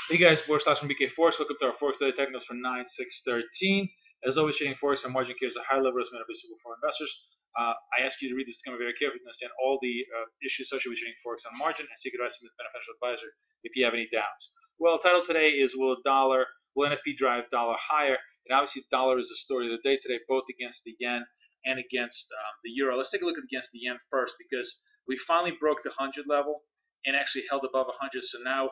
Hey guys, Boris Slash from BK Forex. Welcome to our Forex Daily Technicals for 9/6/13. As always, trading Forex and margin care is a high level risk management suitable for investors. I ask you to read this disclaimer very carefully to understand all the issues associated with trading Forex on margin and seek advice from a beneficial advisor if you have any doubts. Well, the title today is will NFP drive dollar higher? And obviously, dollar is the story of the day today, both against the yen and against the euro. Let's take a look at against the yen first because we finally broke the 100 level and actually held above 100. So now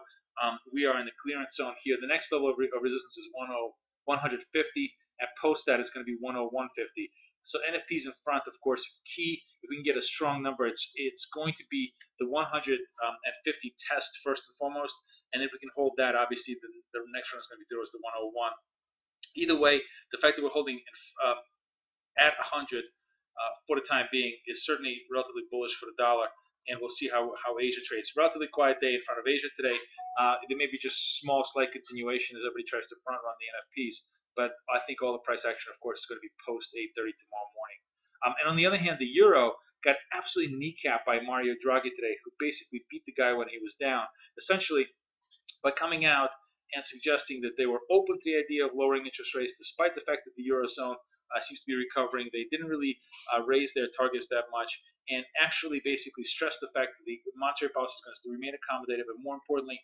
we are in the clearance zone here. The next level of resistance is 150. At post that, it's going to be 101.50. So NFP is in front, of course. Key, if we can get a strong number, it's going to be the 150 test first and foremost. And if we can hold that, obviously the next one is going to be towards the 101. Either way, the fact that we're holding at 100 for the time being is certainly relatively bullish for the dollar, and we'll see how Asia trades. Relatively quiet day in front of Asia today. There may be just small, slight continuation as everybody tries to front run the NFPs, but I think all the price action, of course, is going to be post 8:30 tomorrow morning. And on the other hand, the euro got absolutely kneecapped by Mario Draghi today, who basically beat the guy when he was down, essentially by coming out and suggesting that they were open to the idea of lowering interest rates, despite the fact that the eurozone seems to be recovering. They didn't really raise their targets that much, and actually basically stressed the fact that the monetary policy is going to remain accommodative, and more importantly,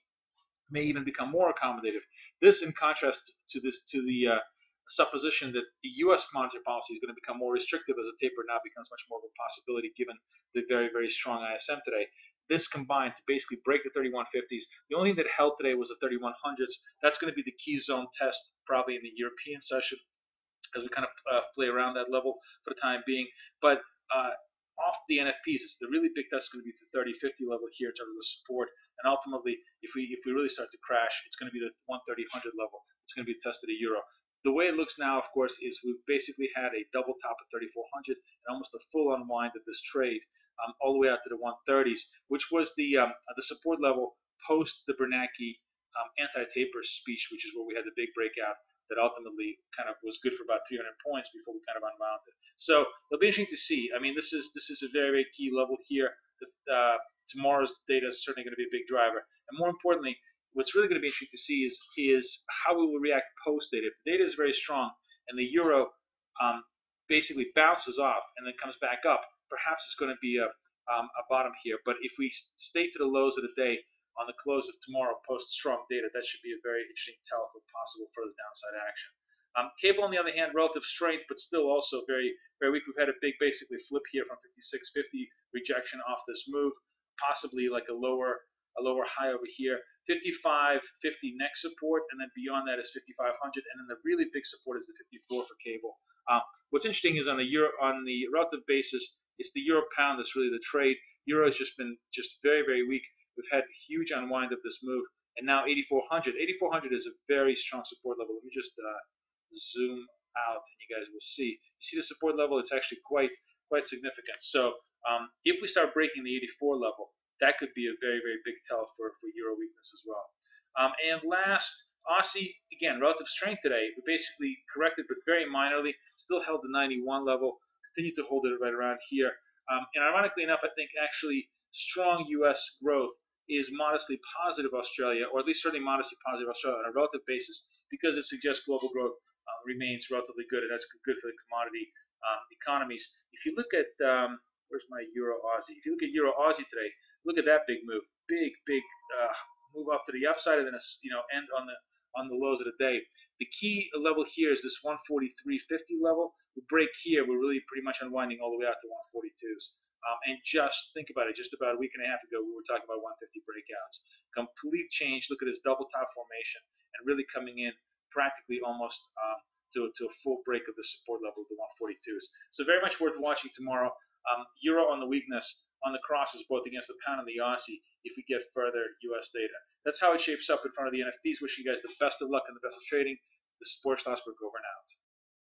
may even become more accommodative. This, in contrast to the supposition that the U.S. monetary policy is going to become more restrictive as a taper now becomes much more of a possibility given the very, very strong ISM today. This combined to basically break the 3150s. The only thing that held today was the 3100s. That's going to be the key zone test probably in the European session as we kind of play around that level for the time being. But off the NFPs, it's the really big test is going to be the 3050 level here in terms of the support. And ultimately, if we really start to crash, it's going to be the 130-100 level. It's going to be the test of the euro. The way it looks now, of course, is we've basically had a double top at 3400 and almost a full unwind of this trade all the way out to the 130s, which was the support level post the Bernanke anti-taper speech, which is where we had the big breakout that ultimately kind of was good for about 300 points before we kind of unwound it. So it'll be interesting to see. I mean, this is a very, very key level here. Tomorrow's data is certainly going to be a big driver, and more importantly, what's really going to be interesting to see is how we will react post data. If the data is very strong and the euro basically bounces off and then comes back up, perhaps it's going to be a bottom here. But if we stay to the lows of the day on the close of tomorrow post strong data, that should be a very interesting tell for possible further downside action. Cable, on the other hand, relative strength, but still also very, very weak. We've had a big basically flip here from 56.50 rejection off this move, possibly like a lower high over here. 55.50 next support, and then beyond that is 5500, and then the really big support is the 54 for cable. What's interesting is on the relative basis, it's the euro pound that's really the trade. Euro has just been very, very weak. We've had a huge unwind of this move, and now 8400. 8400 is a very strong support level. Let me just zoom out, and you guys will see. You see the support level? It's actually quite significant. So if we start breaking the 84 level, that could be a very, very big tell for euro weakness as well. And last, Aussie, again, relative strength today. We basically corrected, but very minorly. Still held the 91 level. Continued to hold it right around here. And ironically enough, I think actually strong U.S. growth is modestly positive Australia, or at least certainly modestly positive Australia on a relative basis, because it suggests global growth remains relatively good, and that's good for the commodity economies. If you look at where's my Euro Aussie? If you look at Euro Aussie today, look at that big move, big move off to the upside, and then end on the lows of the day. The key level here is this 143.50 level. We break here, we're really pretty much unwinding all the way out to 142s. And just think about it, just about a week and a half ago, we were talking about 150 breakouts. Complete change. Look at this double top formation and really coming in practically almost to a full break of the support level of the 142s. So very much worth watching tomorrow. Euro on the weakness, on the crosses, both against the pound and the Aussie, if we get further U.S. data. That's how it shapes up in front of the NFPs. Wishing you guys the best of luck and the best of trading. This is Boris Schlossberg over and out.